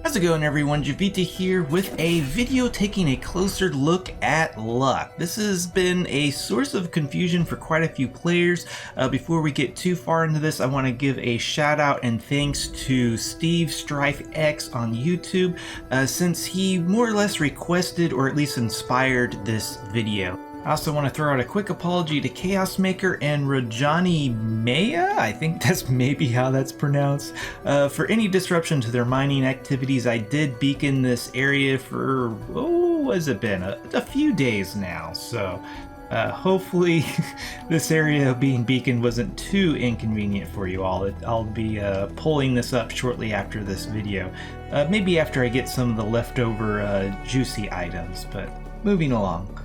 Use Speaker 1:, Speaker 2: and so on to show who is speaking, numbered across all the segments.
Speaker 1: How's it going, everyone? Jiivita here with a video taking a closer look at luck. This has been a source of confusion for quite a few players. Before we get too far into this, I want to give a shout out and thanks to Steve Strife X on YouTube, since he more or less requested or at least inspired this video. I also want to throw out a quick apology to Chaos Maker and Rajani Maya, I think that's maybe how that's pronounced, for any disruption to their mining activities. I did beacon this area for, what has it been, a few days now, so hopefully this area being beaconed wasn't too inconvenient for you all. I'll be pulling this up shortly after this video, maybe after I get some of the leftover juicy items, but moving along.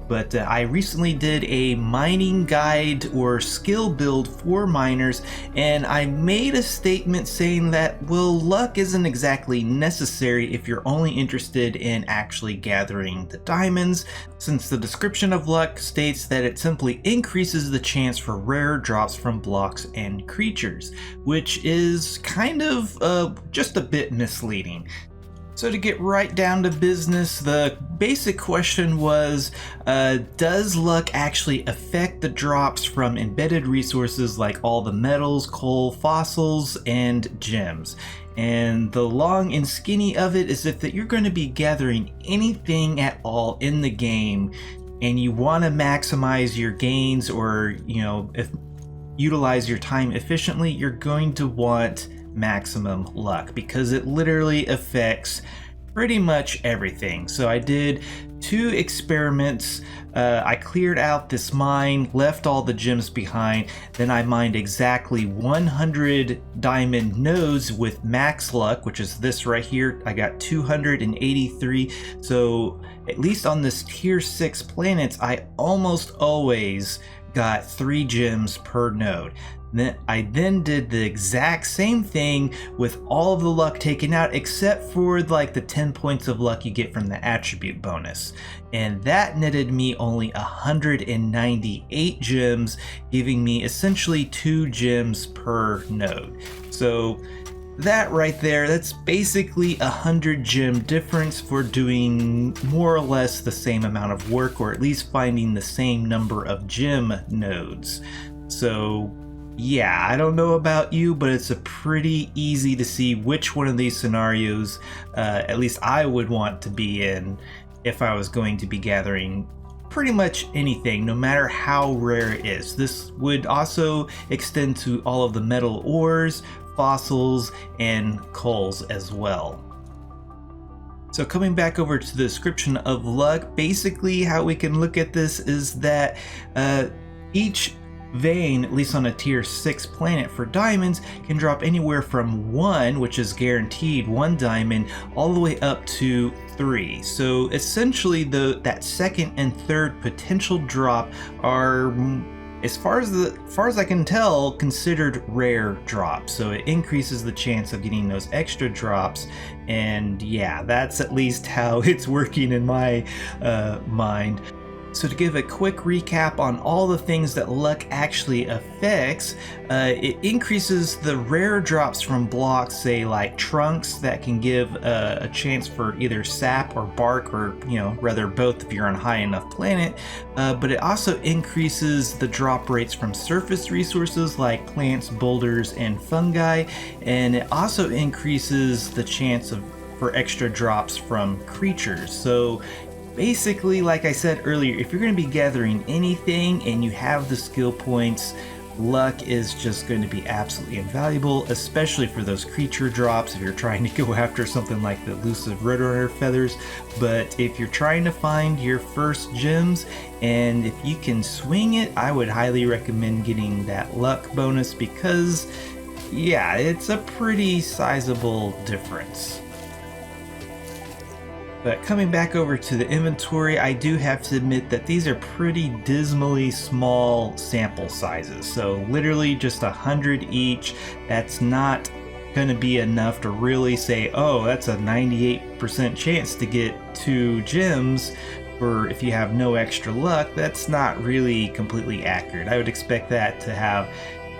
Speaker 1: But I recently did a mining guide or skill build for miners, and I made a statement saying that, well, luck isn't exactly necessary if you're only interested in actually gathering the diamonds, since the description of luck states that it simply increases the chance for rare drops from blocks and creatures, which is kind of just a bit misleading. So to get right down to business, the basic question was, does luck actually affect the drops from embedded resources like all the metals, coal, fossils, and gems? And the long and skinny of it is that you're going to be gathering anything at all in the game, and you want to maximize your gains or, utilize your time efficiently, you're going to want maximum luck because it literally affects pretty much everything. So I did 2 experiments. I cleared out this mine, left all the gems behind, then I mined exactly 100 diamond nodes with max luck, which is this right here. I got 283. So at least on this tier 6 planets, I almost always got 3 gems per node. I then did the exact same thing with all of the luck taken out except for like the 10 points of luck you get from the attribute bonus, and that netted me only 198 gems, giving me essentially 2 gems per node. So that right there, that's basically 100 gem difference for doing more or less the same amount of work, or at least finding the same number of gem nodes. So yeah, I don't know about you, but it's a pretty easy to see which one of these scenarios at least I would want to be in if I was going to be gathering pretty much anything, no matter how rare it is. This would also extend to all of the metal ores, fossils, and coals as well. So coming back over to the description of luck, basically how we can look at this is that each vein, at least on a tier 6 planet for diamonds, can drop anywhere from 1, which is guaranteed 1 diamond, all the way up to 3. So essentially that second and third potential drop are, as far as I can tell, considered rare drops. So it increases the chance of getting those extra drops, and yeah, that's at least how it's working in my mind. So to give a quick recap on all the things that luck actually affects, it increases the rare drops from blocks, say like trunks, that can give a chance for either sap or bark, or rather both if you're on a high enough planet. But it also increases the drop rates from surface resources like plants, boulders, and fungi, and it also increases the chance for extra drops from creatures. So basically, like I said earlier, if you're going to be gathering anything and you have the skill points, luck is just going to be absolutely invaluable, especially for those creature drops if you're trying to go after something like the elusive Roadrunner feathers. But if you're trying to find your first gems, and if you can swing it, I would highly recommend getting that luck bonus because, yeah, it's a pretty sizable difference. But coming back over to the inventory, I do have to admit that these are pretty dismally small sample sizes. So literally just 100 each. That's not going to be enough to really say, oh, that's a 98% chance to get 2 gems. For if you have no extra luck, that's not really completely accurate. I would expect that to have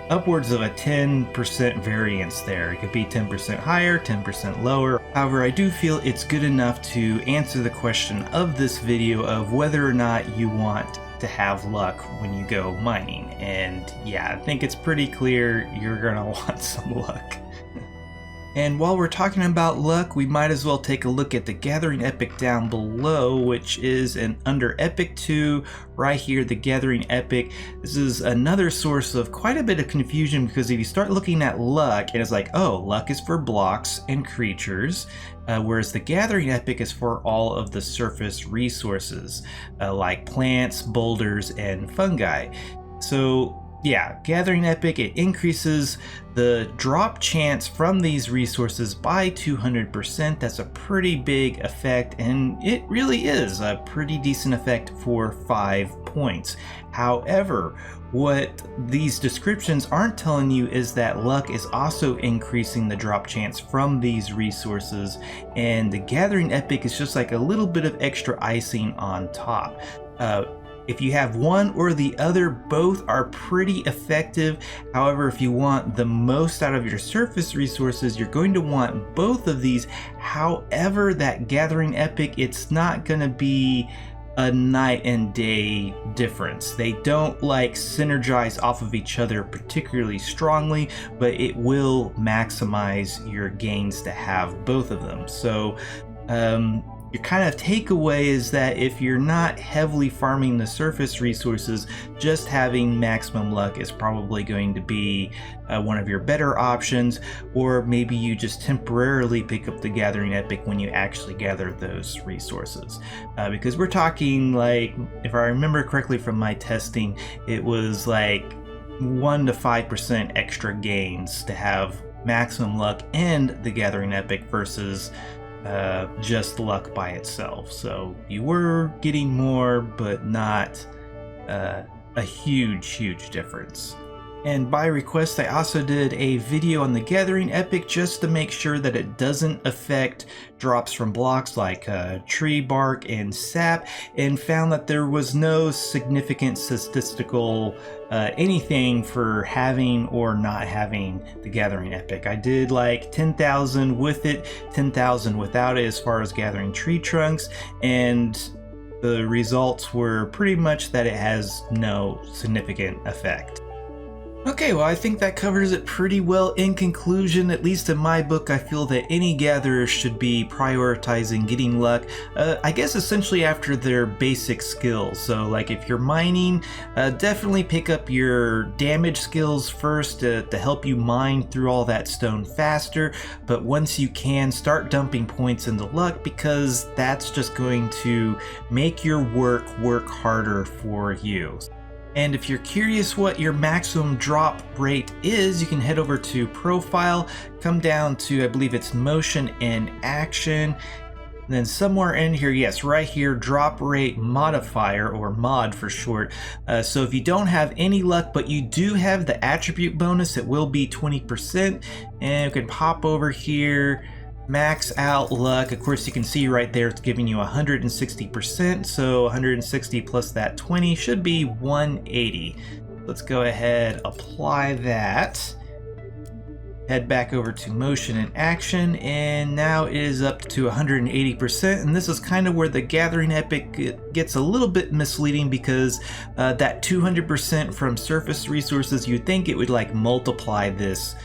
Speaker 1: upwards of a 10% variance there. It could be 10% higher, 10% lower. However, I do feel it's good enough to answer the question of this video of whether or not you want to have luck when you go mining. And yeah, I think it's pretty clear you're gonna want some luck. And while we're talking about luck, we might as well take a look at the Gathering Epic down below, which is under Epic 2, right here, the Gathering Epic. This is another source of quite a bit of confusion, because if you start looking at luck, and it's like, oh, luck is for blocks and creatures, whereas the Gathering Epic is for all of the surface resources, like plants, boulders, and fungi. So yeah, Gathering Epic, it increases the drop chance from these resources by 200%. That's a pretty big effect, and it really is a pretty decent effect for 5 points. However, what these descriptions aren't telling you is that luck is also increasing the drop chance from these resources, and the Gathering Epic is just like a little bit of extra icing on top. If you have one or the other, both are pretty effective. However, if you want the most out of your surface resources, you're going to want both of these. However, that Gathering Epic, it's not going to be a night and day difference. They don't like synergize off of each other particularly strongly, but it will maximize your gains to have both of them. So your kind of takeaway is that if you're not heavily farming the surface resources, just having maximum luck is probably going to be one of your better options, or maybe you just temporarily pick up the Gathering Epic when you actually gather those resources. Because we're talking, like, if I remember correctly from my testing, it was like 1 to 5% extra gains to have maximum luck and the Gathering Epic versus just luck by itself. So you were getting more, but not a huge difference. And by request, I also did a video on the Gathering Epic just to make sure that it doesn't affect drops from blocks like tree bark and sap, and found that there was no significant statistical anything for having or not having the Gathering Epic. I did like 10,000 with it, 10,000 without it as far as gathering tree trunks, and the results were pretty much that it has no significant effect. Okay, well, I think that covers it pretty well. In conclusion, at least in my book, I feel that any gatherer should be prioritizing getting luck, I guess essentially after their basic skills. So like if you're mining, definitely pick up your damage skills first to help you mine through all that stone faster. But once you can, start dumping points into luck, because that's just going to make your work harder for you. And if you're curious what your maximum drop rate is, you can head over to Profile, come down to, I believe it's Motion and Action, and then somewhere in here, yes, right here, Drop Rate Modifier, or Mod for short. So if you don't have any luck, but you do have the attribute bonus, it will be 20%, and you can pop over here, max out luck. Of course, you can see right there it's giving you 160%, so 160 plus that 20 should be 180. Let's go ahead, apply that, head back over to Motion and Action, and now it is up to 180%. And this is kind of where the Gathering Epic gets a little bit misleading, because that 200% from surface resources, you'd think it would like multiply this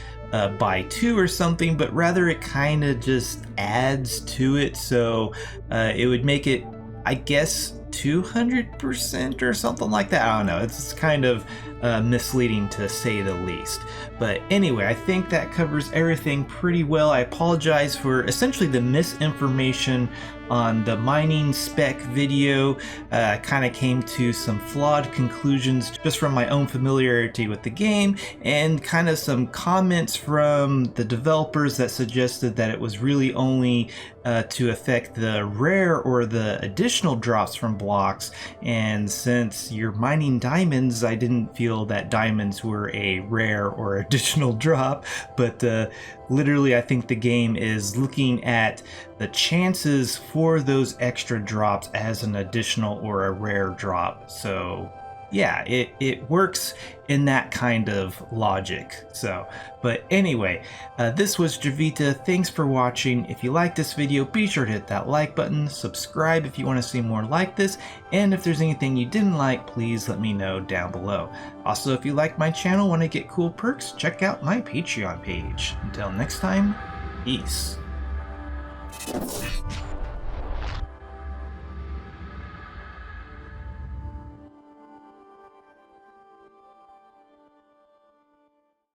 Speaker 1: by 2 or something, but rather it kind of just adds to it. So it would make it, I guess, 200% or something like that. I don't know. It's kind of misleading to say the least. But anyway, I think that covers everything pretty well. I apologize for essentially the misinformation on the mining spec video. Kind of came to some flawed conclusions just from my own familiarity with the game, and kind of some comments from the developers that suggested that it was really only to affect the rare or the additional drops from blocks. And since you're mining diamonds, I didn't feel that diamonds were a rare or additional drop, but literally I think the game is looking at the chances for those extra drops as an additional or a rare drop. So yeah, it works in that kind of logic. So, but anyway, this was Jiivita. Thanks for watching. If you like this video, be sure to hit that like button, subscribe if you want to see more like this, and if there's anything you didn't like, please let me know down below. Also, if you like my channel, want to get cool perks, check out my Patreon page. Until next time, peace.